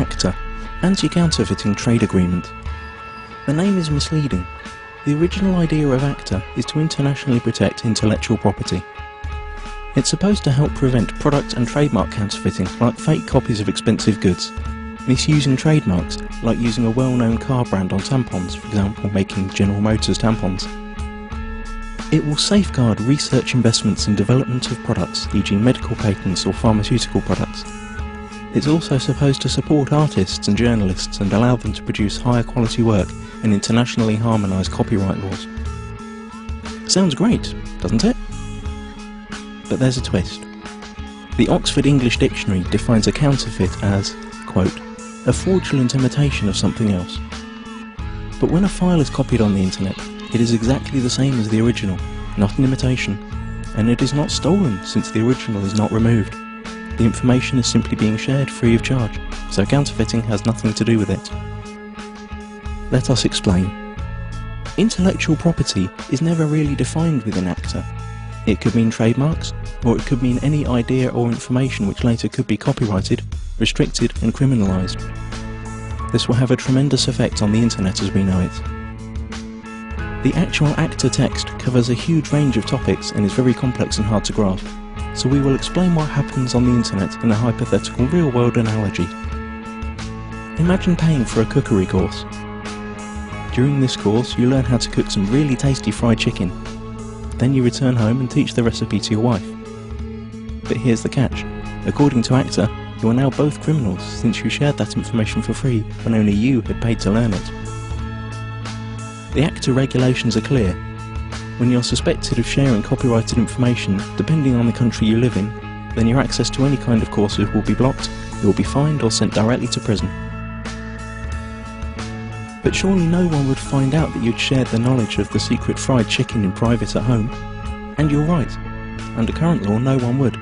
ACTA, Anti-Counterfeiting Trade Agreement. The name is misleading. The original idea of ACTA is to internationally protect intellectual property. It's supposed to help prevent product and trademark counterfeiting, like fake copies of expensive goods, misusing trademarks, like using a well-known car brand on tampons, for example making General Motors tampons. It will safeguard research investments in development of products, e.g. medical patents or pharmaceutical products. It's also supposed to support artists and journalists and allow them to produce higher quality work and internationally harmonise copyright laws. Sounds great, doesn't it? But there's a twist. The Oxford English Dictionary defines a counterfeit as, quote, a fraudulent imitation of something else. But when a file is copied on the internet, it is exactly the same as the original, not an imitation, and it is not stolen since the original is not removed. The information is simply being shared free of charge, so counterfeiting has nothing to do with it. Let us explain. Intellectual property is never really defined within ACTA. It could mean trademarks, or it could mean any idea or information which later could be copyrighted, restricted and criminalised. This will have a tremendous effect on the internet as we know it. The actual ACTA text covers a huge range of topics and is very complex and hard to grasp, so we will explain what happens on the internet in a hypothetical real-world analogy. Imagine paying for a cookery course. During this course you learn how to cook some really tasty fried chicken. Then you return home and teach the recipe to your wife. But here's the catch. According to ACTA, you are now both criminals since you shared that information for free when only you had paid to learn it. The ACTA regulations are clear. When you're suspected of sharing copyrighted information, depending on the country you live in, then your access to any kind of courses will be blocked, you will be fined or sent directly to prison. But surely no one would find out that you'd shared the knowledge of the secret fried chicken in private at home. And you're right. Under current law, no one would.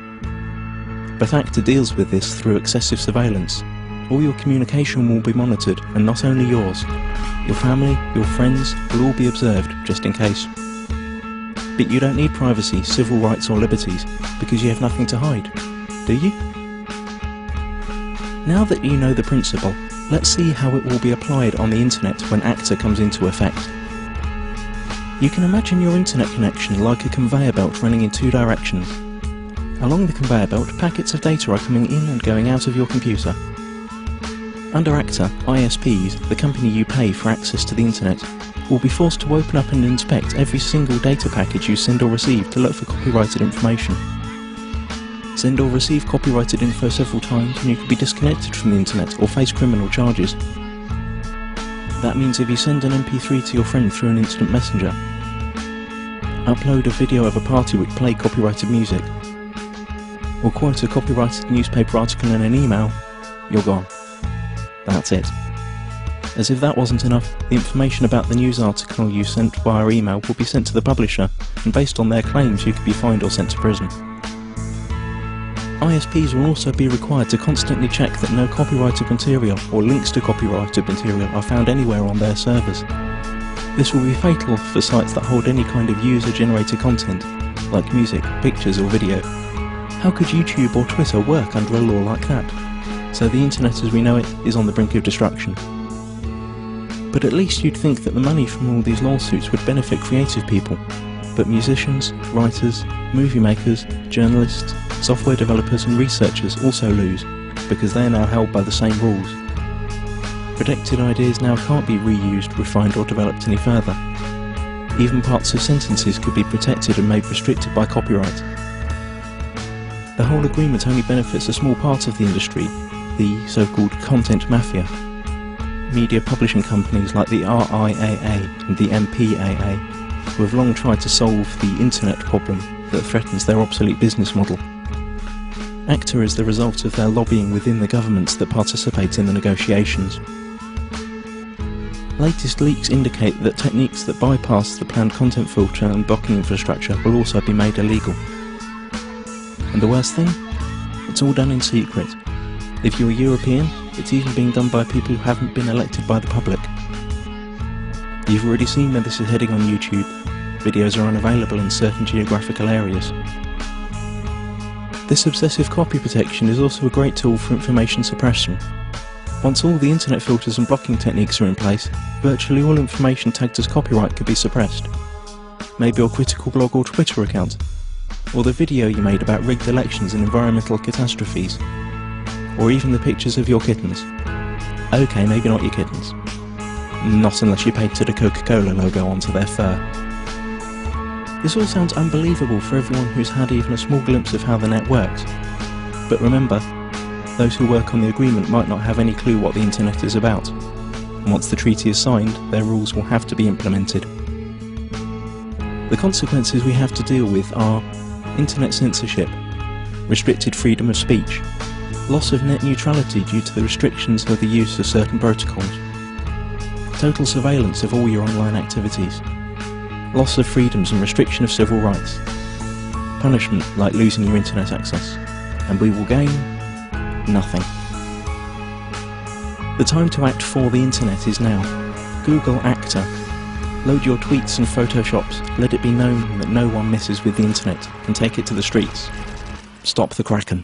But ACTA deals with this through excessive surveillance. All your communication will be monitored, and not only yours. Your family, your friends will all be observed, just in case. But you don't need privacy, civil rights or liberties, because you have nothing to hide, do you? Now that you know the principle, let's see how it will be applied on the internet when ACTA comes into effect. You can imagine your internet connection like a conveyor belt running in two directions. Along the conveyor belt, packets of data are coming in and going out of your computer. Under ACTA, ISPs, the company you pay for access to the internet, will be forced to open up and inspect every single data package you send or receive to look for copyrighted information. Send or receive copyrighted info several times and you could be disconnected from the internet or face criminal charges. That means if you send an MP3 to your friend through an instant messenger, upload a video of a party which played copyrighted music, or quote a copyrighted newspaper article in an email, you're gone. That's it. As if that wasn't enough, the information about the news article you sent via email will be sent to the publisher, and based on their claims you could be fined or sent to prison. ISPs will also be required to constantly check that no copyrighted material or links to copyrighted material are found anywhere on their servers. This will be fatal for sites that hold any kind of user-generated content, like music, pictures or video. How could YouTube or Twitter work under a law like that? So the internet as we know it is on the brink of destruction. But at least you'd think that the money from all these lawsuits would benefit creative people. But musicians, writers, movie makers, journalists, software developers and researchers also lose, because they are now held by the same rules. Protected ideas now can't be reused, refined or developed any further. Even parts of sentences could be protected and made restricted by copyright. The whole agreement only benefits a small part of the industry, the so-called content mafia. Media publishing companies like the RIAA and the MPAA, who have long tried to solve the internet problem that threatens their obsolete business model. ACTA is the result of their lobbying within the governments that participate in the negotiations. Latest leaks indicate that techniques that bypass the planned content filter and blocking infrastructure will also be made illegal. And the worst thing? It's all done in secret. If you're European, it's even being done by people who haven't been elected by the public. You've already seen where this is heading on YouTube. Videos are unavailable in certain geographical areas. This obsessive copy protection is also a great tool for information suppression. Once all the internet filters and blocking techniques are in place, virtually all information tagged as copyright could be suppressed. Maybe your critical blog or Twitter account, or the video you made about rigged elections and environmental catastrophes, or even the pictures of your kittens. Okay, maybe not your kittens. Not unless you painted a Coca-Cola logo onto their fur. This all sounds unbelievable for everyone who's had even a small glimpse of how the net works. But remember, those who work on the agreement might not have any clue what the internet is about. And once the treaty is signed, their rules will have to be implemented. The consequences we have to deal with are internet censorship, restricted freedom of speech, loss of net neutrality due to the restrictions of the use of certain protocols, total surveillance of all your online activities, loss of freedoms and restriction of civil rights, punishment like losing your internet access, and we will gain nothing. The time to act for the internet is now. Google ACTA. Load your tweets and photoshops, let it be known that no one messes with the internet, and take it to the streets. Stop the Kraken.